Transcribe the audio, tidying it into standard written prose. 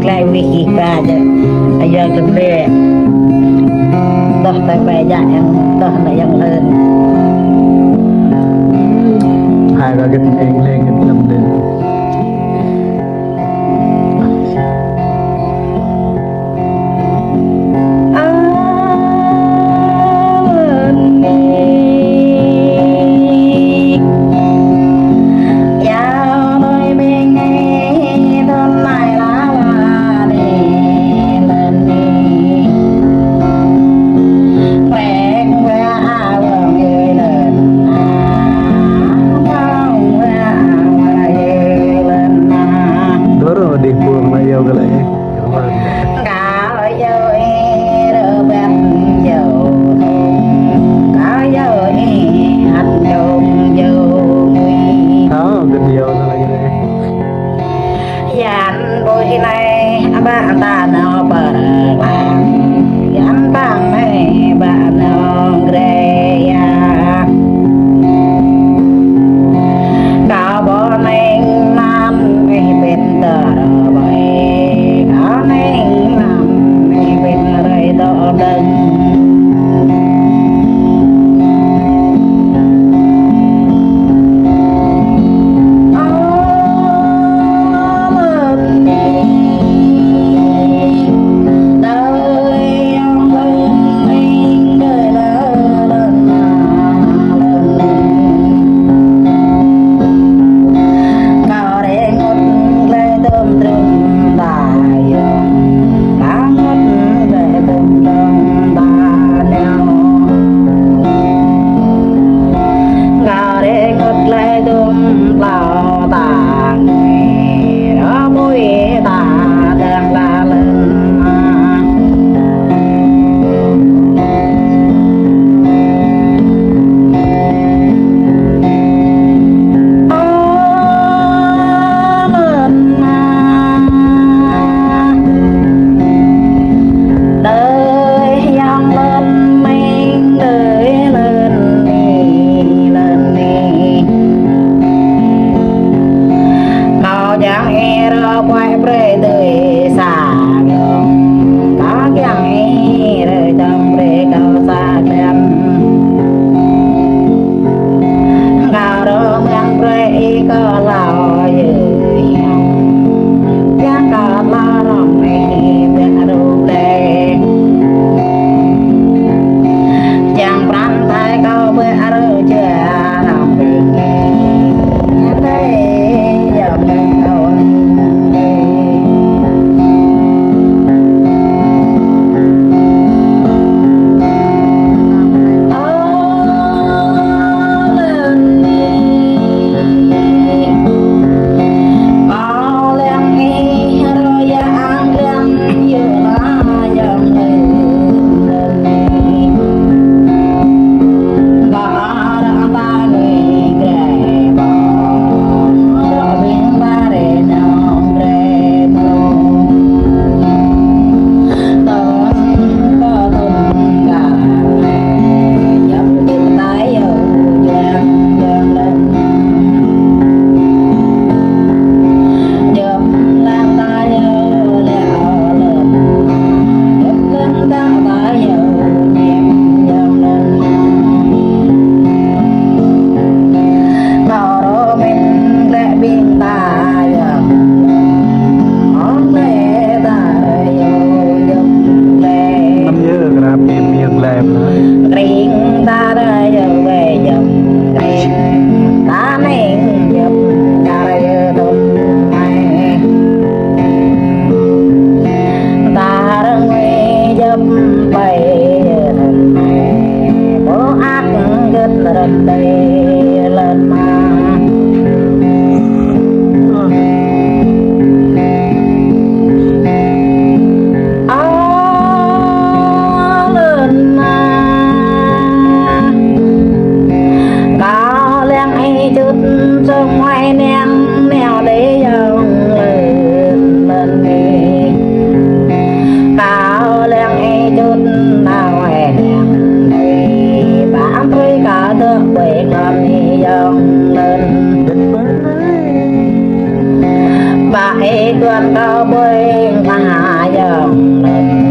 lại vì bà giờ giờ được về đó tại về dạy em đó làยังhơn hai ra cái tiếng lên cái tâm đến di buông mà yêu cái lại cả giờ đỡ bên dầu cả giờ ăn dầu dầu sao gần yêu nó là cái này dàn bôi này bạn ta nó bờ làm dàn bang này bạn nó gre ya cả bỏ này nam bên tờ vậy cả này nam bên đây đó đừng bơi mà dòng